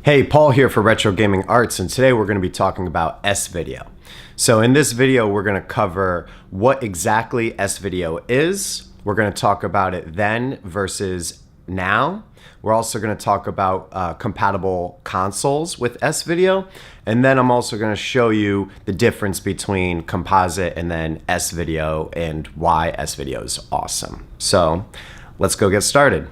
Hey, Paul here for Retro Gaming Arts, and today we're going to be talking about S-Video. So in this video, we're going to cover what exactly S-Video is. We're going to talk about it then versus now. We're also going to talk about compatible consoles with S-Video, and then I'm also going to show you the difference between composite and then S-Video and why S-Video is awesome. So let's go get started.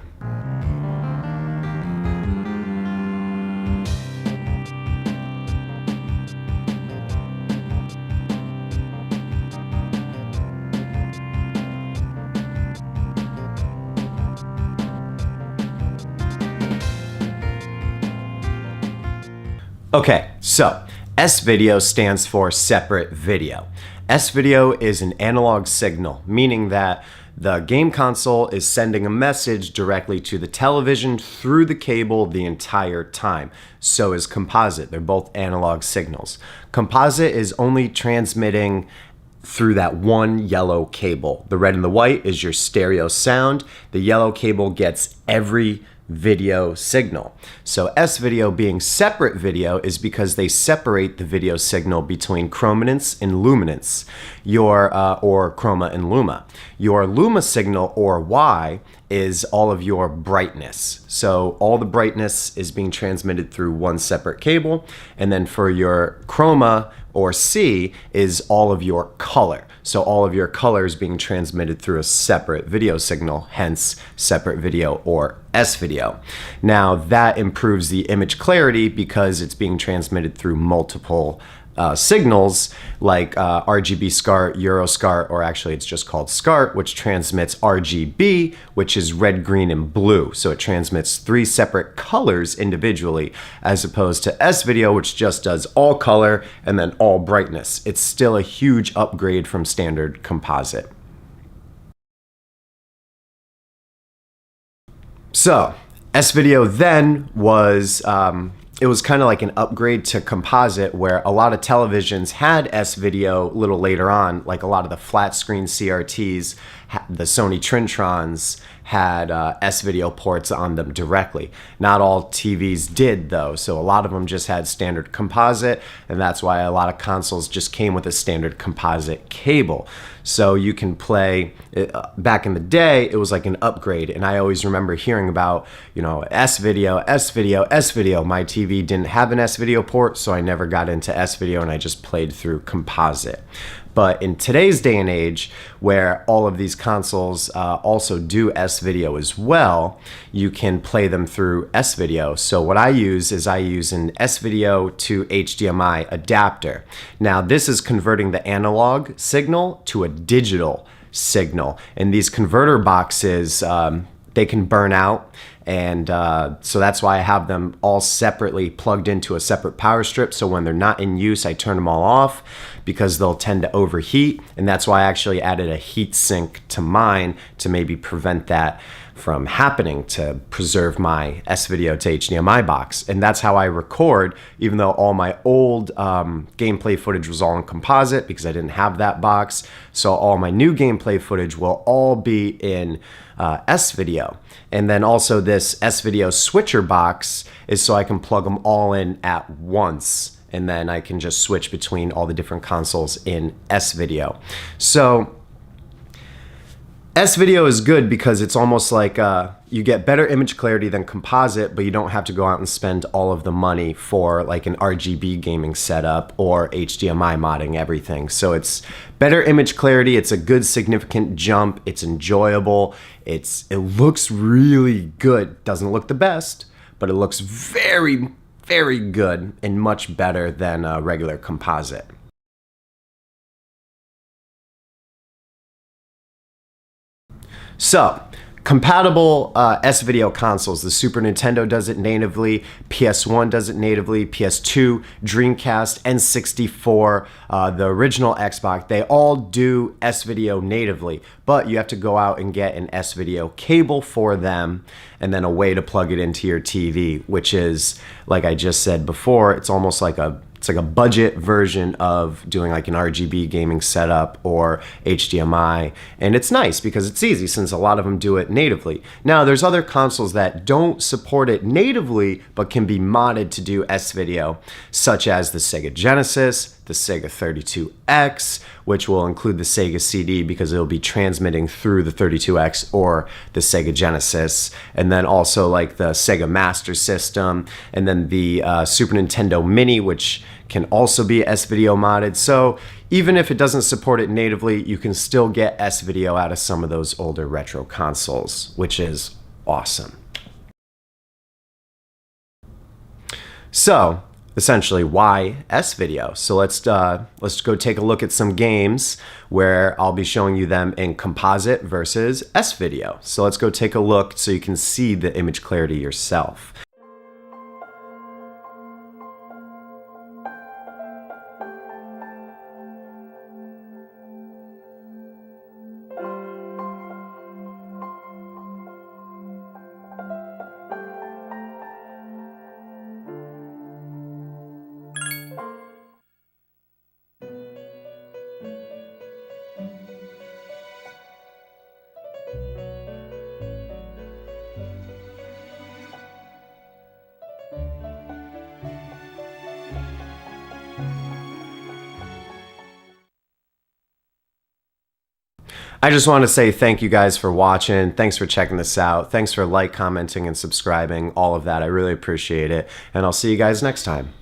Okay, so S-Video stands for separate video. S-Video is an analog signal, meaning that the game console is sending a message directly to the television through the cable the entire time. So is composite. They're both analog signals. Composite is only transmitting through that one yellow cable. The red and the white is your stereo sound. The yellow cable gets every video signal. So S-Video being separate video is because they separate the video signal between chrominance and luminance, or chroma and luma. Your luma signal, or Y, is all of your brightness. So all the brightness is being transmitted through one separate cable, and then for your chroma, or C, is all of your color. So all of your color is being transmitted through a separate video signal, hence separate video or S-Video. Now that improves the image clarity because it's being transmitted through multiple signals like RGB SCART, Euro SCART, or actually it's just called SCART, which transmits RGB, which is red, green, and blue. So it transmits three separate colors individually, as opposed to S-Video, which just does all color and then all brightness. It's still a huge upgrade from standard composite. So S-Video then was it was kind of like an upgrade to composite, where a lot of televisions had S-Video a little later on, like a lot of the flat screen CRTs, the Sony Trintrons had S-Video ports on them directly. Not all TVs did though, so a lot of them just had standard composite, and that's why a lot of consoles just came with a standard composite cable. So you can play, back in the day, it was like an upgrade, and I always remember hearing about, S-Video, S-Video, S-Video. My TV didn't have an S-Video port, so I never got into S-Video, and I just played through composite. But in today's day and age, where all of these consoles also do S-Video as well, you can play them through S-Video. So what I use is an S-Video to HDMI adapter. Now this is converting the analog signal to a digital signal. And these converter boxes, they can burn out. And so that's why I have them all separately plugged into a separate power strip. So when they're not in use, I turn them all off because they'll tend to overheat. And that's why I actually added a heat sink to mine to maybe prevent that from happening, to preserve my S-Video to HDMI box. And that's how I record, even though all my old gameplay footage was all in composite because I didn't have that box. So all my new gameplay footage will all be in S-Video. And then also this S-Video switcher box is so I can plug them all in at once, and then I can just switch between all the different consoles in S-Video. So S-Video is good because it's almost like you get better image clarity than composite, but you don't have to go out and spend all of the money for like an RGB gaming setup or HDMI modding everything. So it's better image clarity. It's a good significant jump. It's enjoyable. It looks really good. Doesn't look the best, but it looks very, very good and much better than regular composite. So, compatible S-Video consoles. The Super Nintendo does it natively, PS1 does it natively, PS2, Dreamcast, N64, the original Xbox, they all do S-Video natively, but you have to go out and get an S-Video cable for them and then a way to plug it into your TV, which is, like I just said before, it's almost like a It's like a budget version of doing like an RGB gaming setup or HDMI. And it's nice because it's easy since a lot of them do it natively. Now, there's other consoles that don't support it natively, but can be modded to do S-Video, such as the Sega Genesis, the Sega 32X, which will include the Sega CD because it'll be transmitting through the 32X or the Sega Genesis, and then also like the Sega Master System, and then the Super Nintendo Mini, which can also be S-Video modded. So even if it doesn't support it natively, you can still get S-Video out of some of those older retro consoles, which is awesome. So essentially, why S-Video? So let's go take a look at some games where I'll be showing you them in composite versus S-Video. So let's go take a look so you can see the image clarity yourself. I just want to say thank you guys for watching. Thanks for checking this out. Thanks for commenting, and subscribing, all of that. I really appreciate it. And I'll see you guys next time.